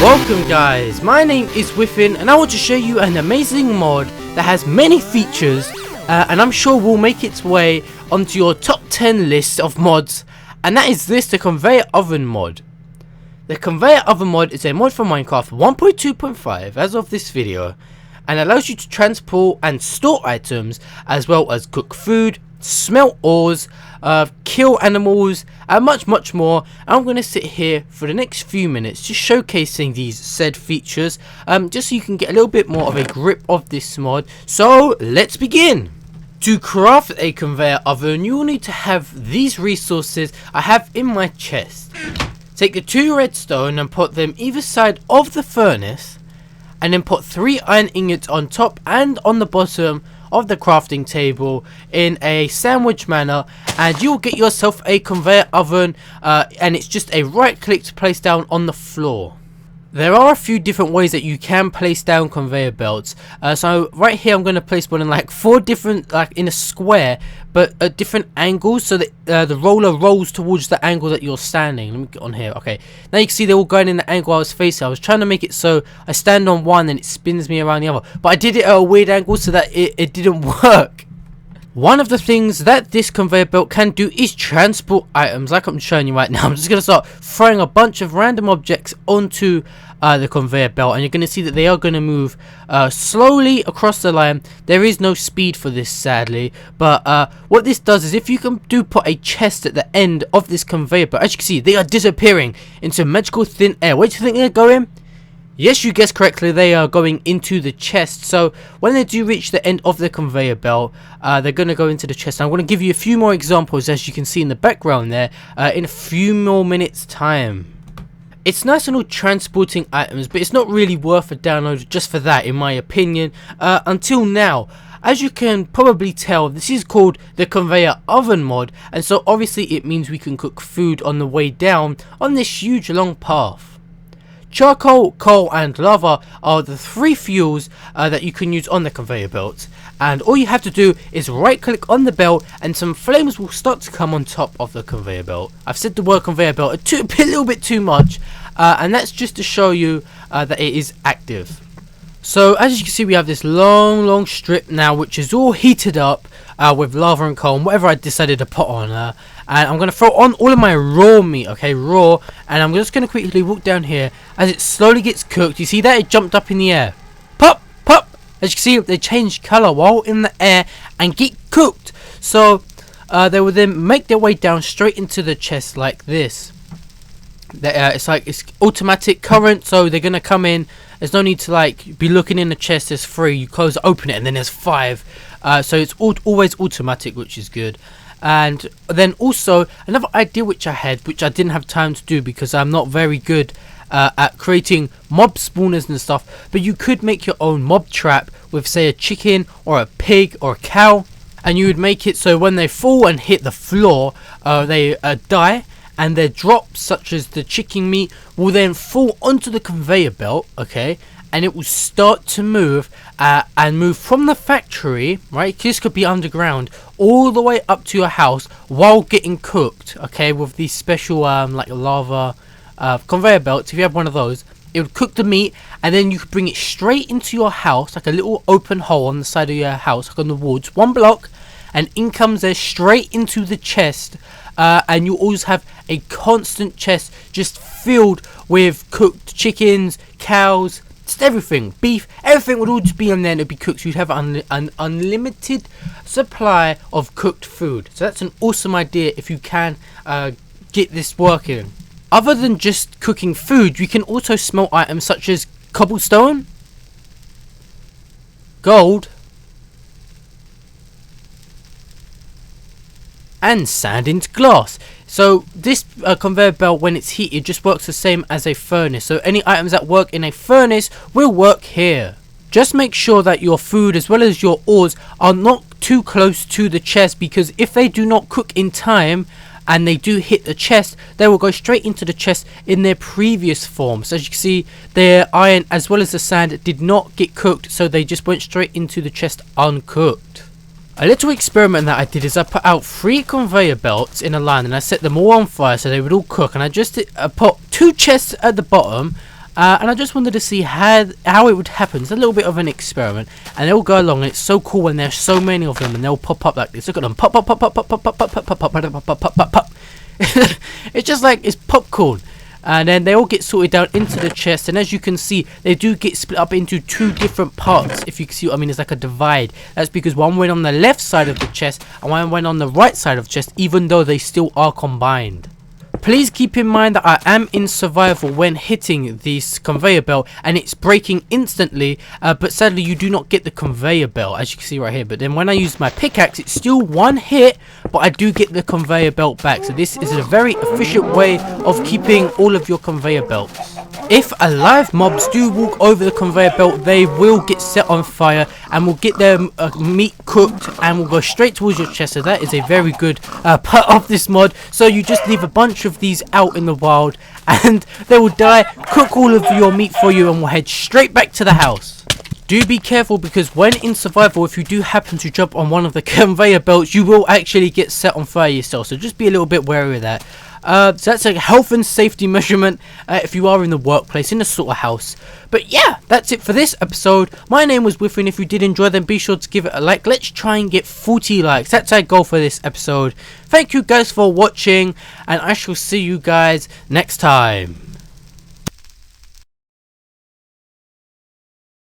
Welcome guys, my name is Whiffen and I want to show you an amazing mod that has many features and I'm sure will make its way onto your top 10 list of mods, and that is the Conveyor Oven mod. The Conveyor Oven mod is a mod for Minecraft 1.2.5 as of this video, and allows you to transport and store items as well as cook food, smelt ores, kill animals and much more. I'm going to sit here for the next few minutes just showcasing these said features, just so you can get a little bit more of a grip of this mod. So let's begin. To craft a conveyor oven you will need to have these resources I have in my chest. Take the 2 redstone and put them either side of the furnace, and then put 3 iron ingots on top and on the bottom of the crafting table in a sandwich manner, and you'll get yourself a conveyor oven, and it's just a right click to place down on the floor. There are a few different ways that you can place down conveyor belts, so right here I'm going to place one in like 4 different, like in a square but at different angles, so that the roller rolls towards the angle that you're standing. Let me get on here. Okay, now you can see they're all going in the angle I was facing. I was trying to make it so I stand on one and it spins me around the other, but I did it at a weird angle so that it didn't work. One of the things that this conveyor belt can do is transport items, like I'm showing you right now. I'm just going to start throwing a bunch of random objects onto the conveyor belt, and you're going to see that they are going to move slowly across the line. There is no speed for this, sadly, but what this does is if you can put a chest at the end of this conveyor belt, as you can see, they are disappearing into magical thin air. Where do you think they're going? Yes, you guessed correctly, they are going into the chest. So when they do reach the end of the conveyor belt, they're going to go into the chest. I'm going to give you a few more examples, as you can see in the background there, in a few more minutes time. It's nice and all transporting items, but it's not really worth a download just for that, in my opinion, until now. As you can probably tell, this is called the Conveyor Oven mod, and so obviously it means we can cook food on the way down on this huge long path. Charcoal, coal and lava are the 3 fuels that you can use on the conveyor belt, and all you have to do is right click on the belt and some flames will start to come on top of the conveyor belt. I've said the word conveyor belt a little bit too much, and that's just to show you that it is active. So as you can see, we have this long strip now which is all heated up with lava and coal and whatever I decided to put on her. And I'm going to throw on all of my raw meat, okay, raw, and I'm just going to quickly walk down here as it slowly gets cooked. You see that? It jumped up in the air. Pop! As you can see, they change colour while in the air and get cooked. So they will then make their way down straight into the chest like this. It's automatic current, so they're going to come in. There's no need to like be looking in the chest. There's 3. You close, open it, and then there's 5. So it's always automatic, which is good. And then also another idea which I had, which I didn't have time to do because I'm not very good at creating mob spawners and stuff, but you could make your own mob trap with, say, a chicken or a pig or a cow, and you would make it so when they fall and hit the floor, they die, and their drops, such as the chicken meat, will then fall onto the conveyor belt, okay, and it will start to move and move from the factory, right? This could be underground, all the way up to your house while getting cooked, okay, with these special like lava conveyor belts. If you have one of those, it would cook the meat, and then you could bring it straight into your house, like a little open hole on the side of your house, like on the woods, 1 block, and in comes there straight into the chest. And you always have a constant chest just filled with cooked chickens, cows, just everything, beef, everything would all just be in there and it'd be cooked. So you'd have an unlimited supply of cooked food. So that's an awesome idea if you can get this working. Other than just cooking food, you can also smelt items such as cobblestone, gold, and sand into glass. So this conveyor belt, when it's heated, just works the same as a furnace. So any items that work in a furnace will work here. Just make sure that your food as well as your ores are not too close to the chest, because if they do not cook in time and they do hit the chest, they will go straight into the chest in their previous form. So as you can see, their iron as well as the sand did not get cooked, so they just went straight into the chest uncooked. A little experiment that I did is I put out 3 conveyor belts in a line and I set them all on fire so they would all cook, and I just put 2 chests at the bottom And I just wanted to see how it would happen. It's a little bit of an experiment, and they'll go along, and it's so cool when there's so many of them, and they'll pop up like this. Look at them, pop, pop, pop, pop, pop, pop, pop, pop, pop, pop, pop, pop, pop, pop, pop. It's just like it's popcorn. And then they all get sorted down into the chest, and as you can see, they do get split up into 2 different parts. If you can see what I mean, it's like a divide. That's because one went on the left side of the chest and one went on the right side of the chest, even though they still are combined. Please keep in mind that I am in survival when hitting this conveyor belt, and it's breaking instantly, but sadly you do not get the conveyor belt, as you can see right here. But then when I use my pickaxe, it's still 1 hit, but I do get the conveyor belt back. So this is a very efficient way of keeping all of your conveyor belts. If alive mobs do walk over the conveyor belt, they will get set on fire and will get their meat cooked and will go straight towards your chest. So that is a very good part of this mod. So you just leave a bunch of these out in the wild and they will die, cook all of your meat for you, and will head straight back to the house. Do be careful, because when in survival, if you do happen to jump on one of the conveyor belts, you will actually get set on fire yourself. So just be a little bit wary of that. So that's a health and safety measurement if you are in the workplace, in a sort of house. But yeah, that's it for this episode. My name was Whiffen. If you did enjoy, then be sure to give it a like. Let's try and get 40 likes. That's our goal for this episode. Thank you guys for watching, and I shall see you guys next time.